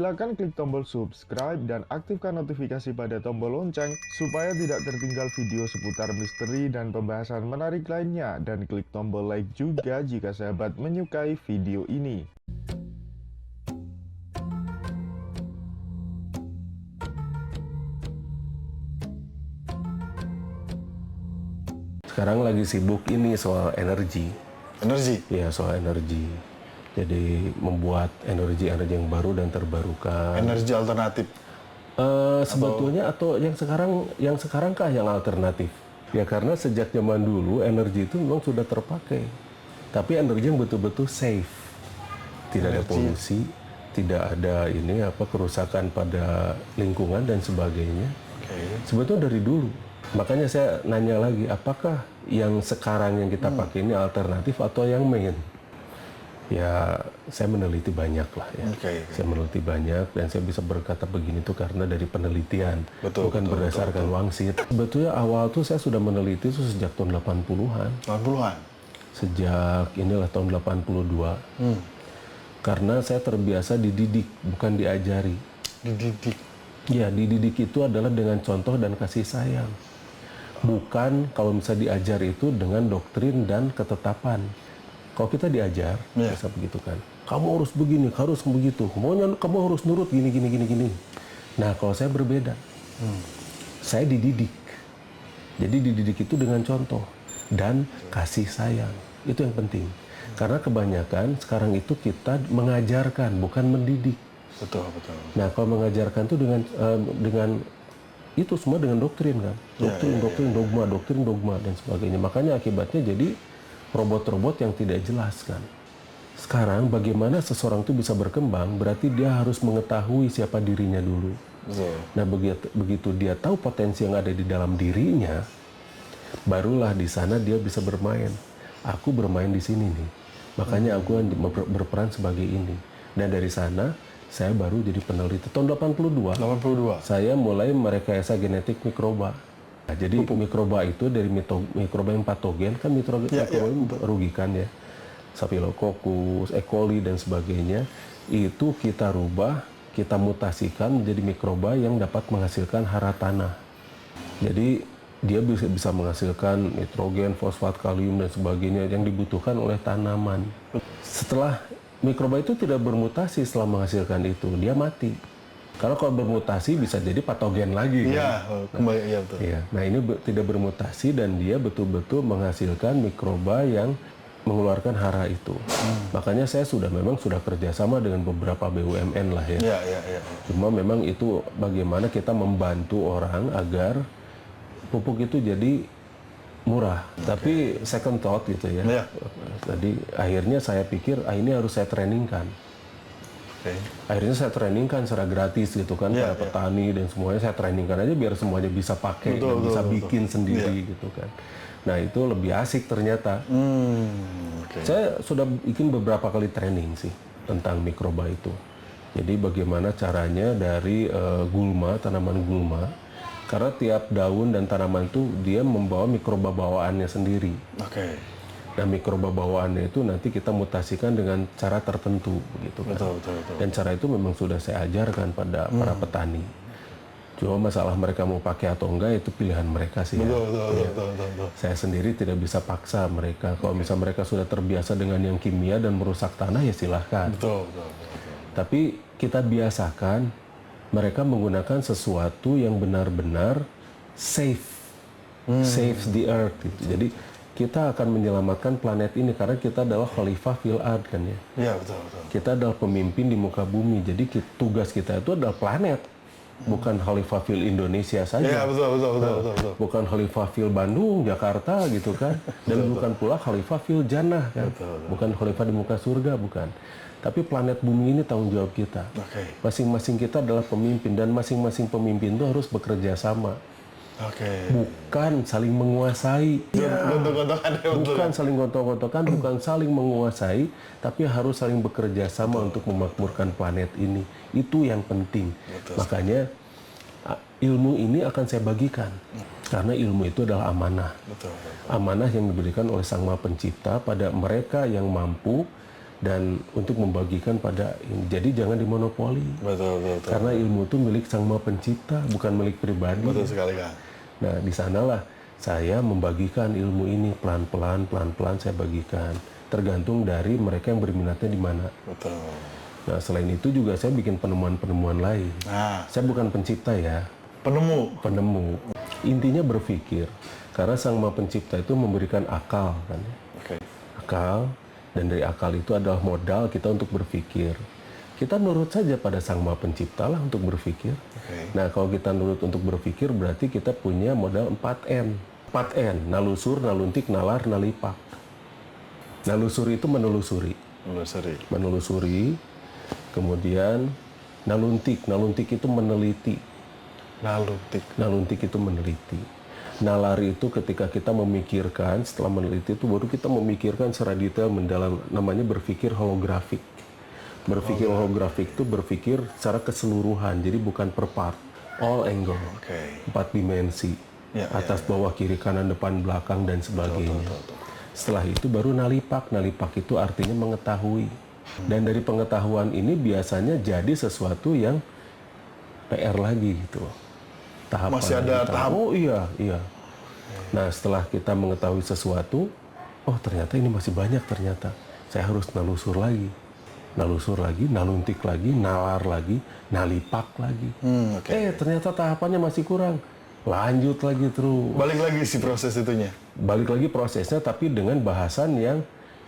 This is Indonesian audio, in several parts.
Silakan klik tombol subscribe dan aktifkan notifikasi pada tombol lonceng supaya tidak tertinggal video seputar misteri dan pembahasan menarik lainnya, dan klik tombol like juga jika sahabat menyukai video ini. Sekarang lagi sibuk ini soal energi. Energi? Ya, soal energi. Jadi membuat energi yang baru dan terbarukan. Energi alternatif? Sebetulnya atau yang sekarang kah yang alternatif? Ya karena sejak zaman dulu energi itu memang sudah terpakai. Tapi energi yang betul-betul safe. Tidak ada polusi, tidak ada kerusakan pada lingkungan dan sebagainya. Sebetulnya dari dulu. Makanya saya nanya lagi, apakah yang sekarang yang kita pakai ini alternatif atau yang main? Ya, saya meneliti banyak lah ya. Saya meneliti banyak dan saya bisa berkata begini tuh karena dari penelitian, bukan berdasarkan wangsit. Sebetulnya awal tuh saya sudah meneliti itu sejak tahun 80-an. 80-an? Sejak inilah tahun 82. Karena saya terbiasa dididik, bukan diajari. Dididik? Ya, dididik itu adalah dengan contoh dan kasih sayang. Bukan kalau misalnya diajar itu dengan doktrin dan ketetapan. Kalau kita diajar, bisa begitu kan. Kamu harus begini, harus begitu. Maunya kamu harus nurut gini. Nah, kalau saya berbeda. Saya dididik. Jadi dididik itu dengan contoh dan kasih sayang. Itu yang penting. Karena kebanyakan sekarang itu kita mengajarkan, bukan mendidik. Betul. Nah, kalau mengajarkan itu dengan itu semua dengan doktrin kan. Doktrin, dogma dan sebagainya. Makanya akibatnya jadi robot-robot yang tidak jelas kan. Sekarang bagaimana seseorang itu bisa berkembang, berarti dia harus mengetahui siapa dirinya dulu. Nah, begitu dia tahu potensi yang ada di dalam dirinya, barulah di sana dia bisa bermain. Aku bermain di sini nih. Makanya aku berperan sebagai ini. Dan dari sana saya baru jadi peneliti. Tahun 82. Saya mulai merekayasa genetik mikroba. Nah, jadi mikroba itu dari mikroba yang patogen, kan mikroba yang merugikan ya. Staphylococcus, E. coli dan sebagainya. Itu kita rubah, kita mutasikan menjadi mikroba yang dapat menghasilkan hara tanah. Jadi dia bisa menghasilkan nitrogen, fosfat, kalium dan sebagainya yang dibutuhkan oleh tanaman. Setelah mikroba itu tidak bermutasi setelah menghasilkan itu, dia mati. Kalau bermutasi bisa jadi patogen lagi kan? Betul. Nah ini tidak bermutasi dan dia betul-betul menghasilkan mikroba yang mengeluarkan hara itu. Makanya saya memang sudah kerjasama dengan beberapa BUMN lah ya. Cuma memang itu bagaimana kita membantu orang agar pupuk itu jadi murah. Tapi second thought gitu ya. Jadi akhirnya saya pikir ini harus saya trainingkan. Akhirnya saya trainingkan secara gratis gitu kan, para petani dan semuanya saya trainingkan aja biar semuanya bisa pakai dan bisa bikin sendiri gitu kan. Nah itu lebih asik ternyata. Saya sudah bikin beberapa kali training sih tentang mikroba itu. Jadi bagaimana caranya dari tanaman gulma, karena tiap daun dan tanaman itu dia membawa mikroba bawaannya sendiri. Nah, mikroba bawaannya itu nanti kita mutasikan dengan cara tertentu, begitu kan. Betul. Dan cara itu memang sudah saya ajarkan pada para petani. Cuma masalah mereka mau pakai atau enggak itu pilihan mereka sih. Betul. Saya sendiri tidak bisa paksa mereka. Kalau misalnya mereka sudah terbiasa dengan yang kimia dan merusak tanah ya silahkan. Betul. Tapi kita biasakan mereka menggunakan sesuatu yang benar-benar safe the earth gitu. Jadi kita akan menyelamatkan planet ini karena kita adalah khalifah fil ard kan ya. Iya betul. Kita adalah pemimpin di muka bumi. Jadi tugas kita itu adalah planet, bukan khalifah fil Indonesia saja. Iya betul. Bukan khalifah fil Bandung, Jakarta gitu kan. Dan bukan pula khalifah fil jannah kan. Bukan khalifah di muka surga, bukan. Tapi planet bumi ini tanggung jawab kita. Masing-masing kita adalah pemimpin dan masing-masing pemimpin itu harus bekerja sama. Bukan saling menguasai. Bukan saling gontok-gontokan, bukan saling menguasai, tapi harus saling bekerja sama untuk memakmurkan planet ini. Itu yang penting. Makanya ilmu ini akan saya bagikan. Karena ilmu itu adalah amanah. Amanah yang diberikan oleh Sang Maha Pencipta pada mereka yang mampu dan untuk membagikan pada ini. Jadi jangan dimonopoli. Betul. Karena ilmu itu milik Sang Maha Pencipta, bukan milik pribadi. Betul sekali, Kang. Nah, di sanalah saya membagikan ilmu ini pelan-pelan saya bagikan. Tergantung dari mereka yang berminatnya di mana. Betul. Nah, selain itu juga saya bikin penemuan-penemuan lain. Nah, Saya bukan pencipta ya, penemu. Intinya berpikir. Karena Sang Maha Pencipta itu memberikan akal kan ya. Oke. Akal, dan dari akal itu adalah modal kita untuk berpikir. Kita nurut saja pada Sang Maha Pencipta lah untuk berpikir. Oke. Nah, kalau kita nurut untuk berpikir berarti kita punya modal 4N. 4N, nalusur, naluntik, nalar, nalipak. Nalusuri itu menelusuri. Menelusuri, kemudian naluntik itu meneliti. Naluntik itu meneliti. Nalari itu ketika kita memikirkan, setelah meneliti itu baru kita memikirkan secara detail mendalam, namanya berpikir holografik. Berpikir holografik itu berpikir secara keseluruhan, jadi bukan per part, all angle, 4 dimensi, atas, bawah, kiri, kanan, depan, belakang, dan sebagainya. Setelah itu baru nalipak. Nalipak itu artinya mengetahui. Dan dari pengetahuan ini biasanya jadi sesuatu yang PR lagi gitu. Tahapan Masih ada tahap. Oh iya. Nah, setelah kita mengetahui sesuatu, oh ternyata ini masih banyak ternyata. Saya harus nalusur lagi, naluntik lagi, nalar lagi, nalipak lagi. Ternyata tahapannya masih kurang. Lanjut lagi terus. Balik lagi si proses itunya. Balik lagi prosesnya, tapi dengan bahasan yang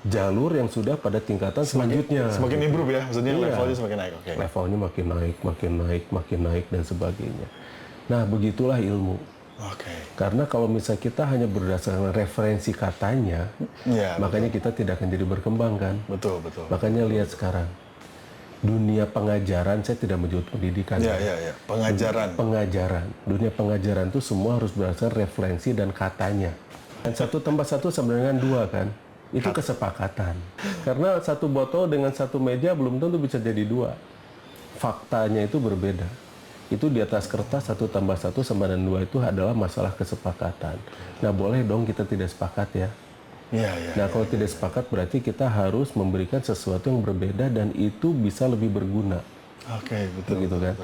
jalur yang sudah pada tingkatan selanjutnya. Semakin improve ya, maksudnya Iya. levelnya semakin naik. Levelnya makin naik dan sebagainya. Nah, begitulah ilmu. Karena kalau misalnya kita hanya berdasarkan referensi katanya, makanya kita tidak akan jadi berkembang kan. Betul. Makanya lihat sekarang, dunia pengajaran, saya tidak menyebut pendidikan. Pengajaran. Dunia pengajaran itu semua harus berdasarkan referensi dan katanya. Dan 1 tambah 1 sama dengan 2 kan. Itu kesepakatan. Karena 1 botol dengan 1 meja belum tentu bisa jadi 2. Faktanya itu berbeda. Itu di atas kertas 1 tambah 1 sama dengan 2 itu adalah masalah kesepakatan. Nah, boleh dong kita tidak sepakat ya. Nah, kalau tidak sepakat berarti kita harus memberikan sesuatu yang berbeda dan itu bisa lebih berguna. Betul. Gitu kan.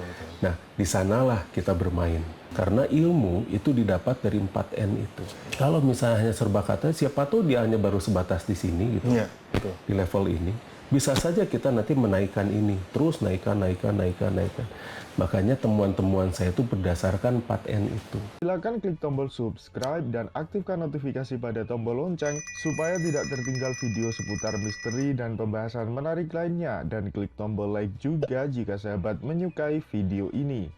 Nah, di sanalah kita bermain. Karena ilmu itu didapat dari 4N itu. Kalau misalnya hanya serba kata, siapa tahu dia hanya baru sebatas di sini gitu. Betul. Di level ini. Bisa saja kita nanti menaikkan ini, terus naikkan. Makanya temuan-temuan saya itu berdasarkan 4N itu. Silakan klik tombol subscribe dan aktifkan notifikasi pada tombol lonceng supaya tidak tertinggal video seputar misteri dan pembahasan menarik lainnya. Dan klik tombol like juga jika sahabat menyukai video ini.